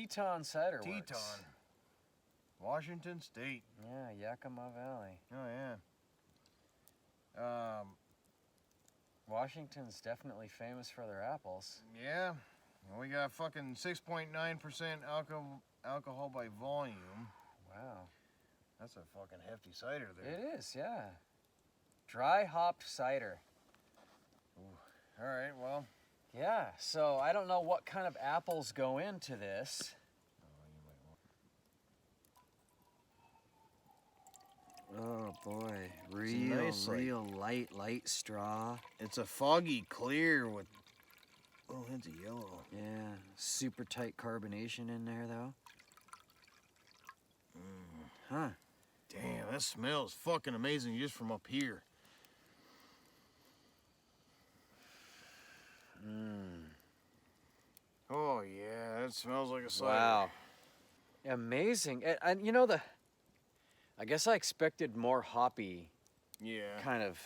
Tieton Cider Works. Tieton. Washington State. Yeah, Yakima Valley. Oh, yeah. Washington's definitely famous for their apples. Yeah. We got fucking 6.9% alcohol by volume. Wow. That's a fucking hefty cider there. It is, yeah. Dry hopped cider. Ooh. All right, well. Yeah, so I don't know what kind of apples go into this. Oh boy, real light straw. It's a foggy clear with little hints of yellow. Yeah, super tight carbonation in there though. Huh. Damn, that smells fucking amazing just from up here. Oh yeah, that smells like a cider. Wow. Amazing. And you know, I guess I expected more hoppy kind of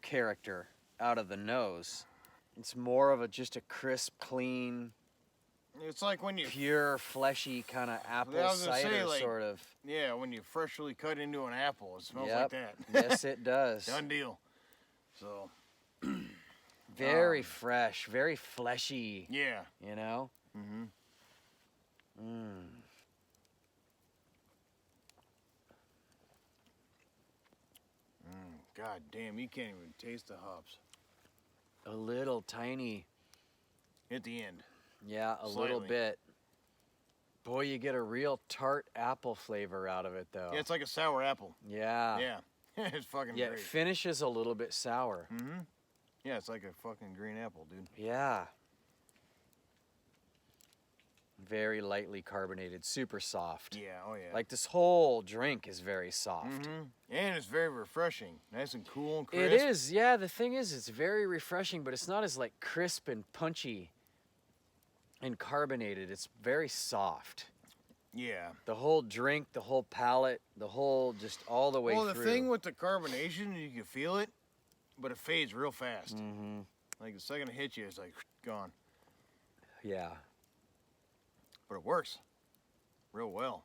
character out of the nose. It's more of just a crisp, clean, it's like when you pure, fleshy kind of apple cider sort of. Yeah, when you freshly cut into an apple, it smells like that. Yes, it does. Done deal. So. Very fresh, very fleshy. Yeah. You know? God damn, you can't even taste the hops. A little tiny. At the end. Yeah, a Slightly. little bit. Boy, you get a real tart apple flavor out of it, though. Yeah, it's like a sour apple. Yeah. Yeah. It's fucking Yeah, great. it finishes a little bit sour. Yeah, it's like a fucking green apple, dude. Yeah. Very lightly carbonated, super soft. Yeah, oh yeah. Like this whole drink is very soft. And it's very refreshing. Nice and cool and crisp. It is, yeah. The thing is, it's very refreshing, but it's not as like crisp and punchy and carbonated. It's very soft. Yeah. The whole drink, the whole palate, the whole, just all the way through. Well, the thing with the carbonation, you can feel it, but it fades real fast. Like the second it hits you, it's like gone. Yeah. But it works real well.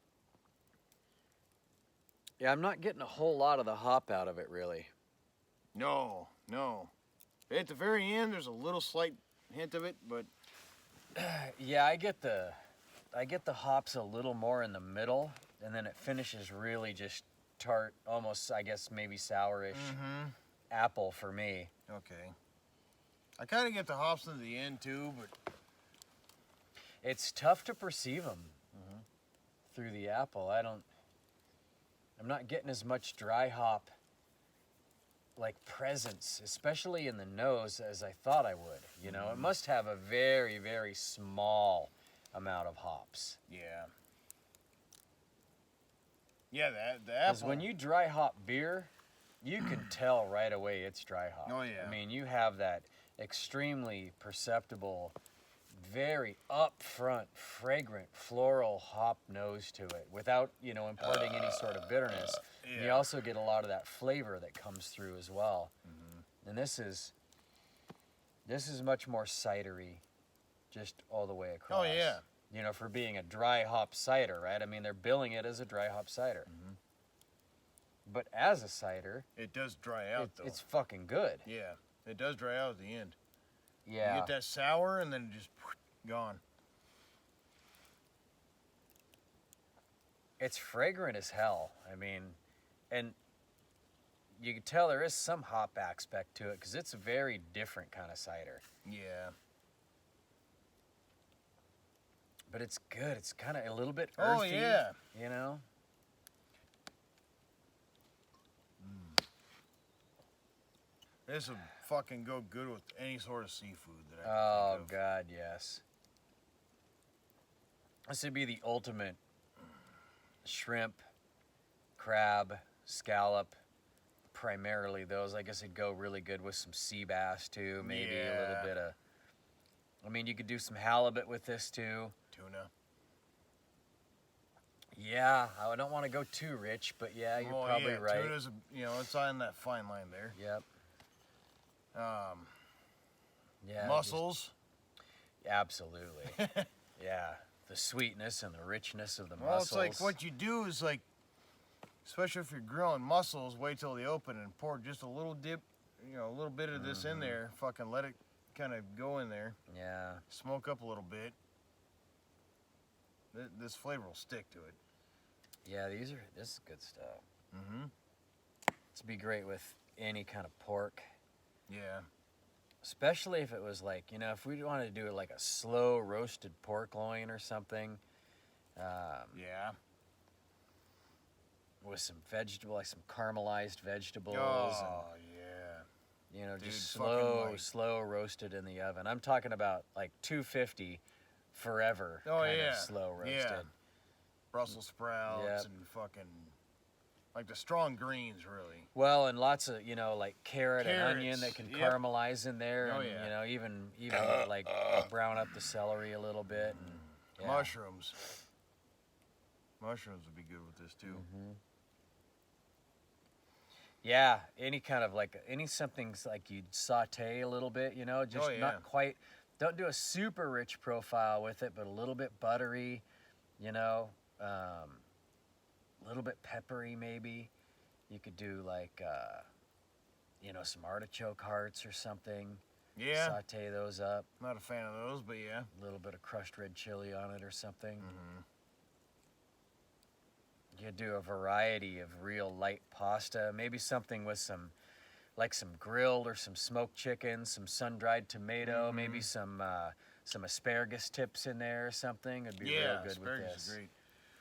Yeah, I'm not getting a whole lot of the hop out of it, really. No. At the very end, there's a little slight hint of it, but Yeah, I get the hops a little more in the middle, and then it finishes really just tart, almost, I guess, maybe sourish apple for me. okay. I kind of get the hops in the end too, but It's tough to perceive them through the apple. I'm not getting as much dry hop like presence, especially in the nose, as I thought I would. You know, it must have a very, very small amount of hops. yeah. Yeah, the Because apple. when you dry hop beer, you can tell right away it's dry hop. Oh, yeah. I mean, you have that extremely perceptible, very upfront, fragrant, floral hop nose to it without, imparting any sort of bitterness. Yeah. You also get a lot of that flavor that comes through as well. And this is much more cidery, just all the way across. Oh, yeah. For being a dry hop cider, right? I mean, they're billing it as a dry hop cider. But as a cider, It does dry out, though. it's fucking good. Yeah, it does dry out at the end. Yeah. You get that sour and then just gone. It's fragrant as hell. I mean, and you can tell there is some hop aspect to it because it's a very different kind of cider. Yeah. But it's good. It's kind of a little bit earthy. Oh, yeah. You know? This would fucking go good with any sort of seafood that I Oh, can think of. God, yes. This would be the ultimate shrimp, crab, scallop, primarily those. I guess it'd go really good with some sea bass, too. Maybe a little Yeah. bit of... I mean, you could do some halibut with this, too. Tuna. Yeah, I don't want to go too rich, but yeah, you're probably right. Tuna's, it's on that fine line there. Yep. Yeah. Mussels. Absolutely. Yeah. the sweetness and the richness of the Well, mussels. it's like what you do is like, especially if you're grilling mussels, wait till they open and pour just a little dip, a little bit of this in there. Fucking let it kind of go in there. Yeah. Smoke up a little bit. This flavor will stick to it. Yeah, this is good stuff. Mm-hmm. This would be great with any kind of pork. Yeah. Especially if it was like, if we wanted to do like a slow roasted pork loin or something. Yeah. With some vegetable, like some caramelized vegetables. Oh, and, yeah. just Dude, slow roasted in the oven. I'm talking about like 250 forever. Oh, kind yeah. of slow roasted. Yeah. Brussels sprouts Yep. and fucking, like the strong greens, really. Well, and lots of, like carrot and onion that Carrots, can yep. caramelize in there. Oh, And, yeah. even like brown up the celery a little bit. And, yeah. Mushrooms. Mushrooms would be good with this, too. Mm-hmm. Yeah, any kind of something's like you'd saute a little bit, just Oh, yeah. not quite. Don't do a super rich profile with it, but a little bit buttery, a little bit peppery maybe. You could do like, some artichoke hearts or something. Yeah. Saute those up. Not a fan of those, but yeah. A little bit of crushed red chili on it or something. Mm-hmm. You do a variety of real light pasta, maybe something with some grilled or some smoked chicken, some sun-dried tomato, maybe some asparagus tips in there or something. It'd be real good with asparagus this. is great.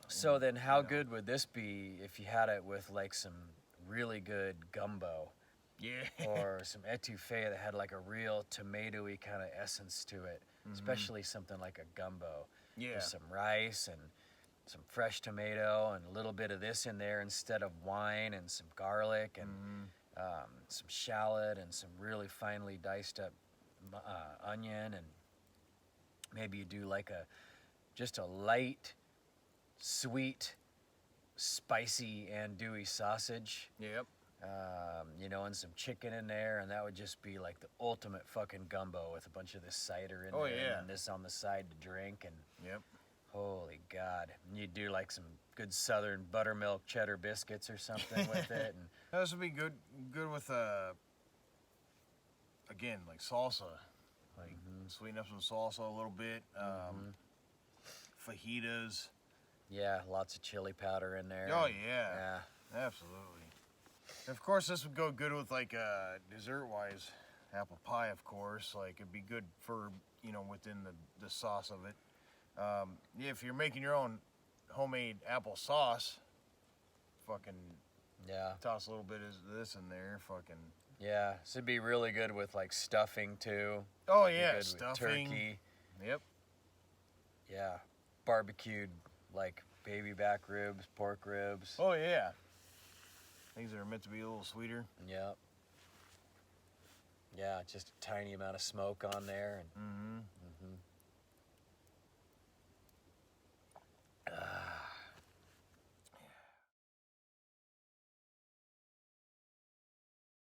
So then how good would this be if you had it with like some really good gumbo Yeah. or some etouffee that had like a real tomatoey kind of essence to it, especially something like a gumbo. Yeah. With some rice and some fresh tomato and a little bit of this in there instead of wine, and some garlic and some shallot and some really finely diced up onion, and maybe you do like just a light, sweet, spicy andouille sausage, Yep. and some chicken in there, and that would just be like the ultimate fucking gumbo with a bunch of this cider in Oh, there yeah. and this on the side to drink. And Yep. holy God. And you'd do like some good southern buttermilk cheddar biscuits or something with it. And This would be good with again, like salsa. Like sweeten up some salsa a little bit. Fajitas. yeah, lots of chili powder in there. Oh and- yeah. Yeah. Absolutely. And of course this would go good with like dessert wise, apple pie of course. Like it'd be good for, within the sauce of it. Yeah, if you're making your own homemade apple sauce, fucking Yeah. toss a little bit of this in there, fucking. Yeah. So it'd be really good with like stuffing too. Oh Be yeah, good with stuffing. turkey. Yep. Yeah. Barbecued like baby back ribs, pork ribs. Oh yeah. Things that are meant to be a little sweeter. Yep. Yeah, just a tiny amount of smoke on there. And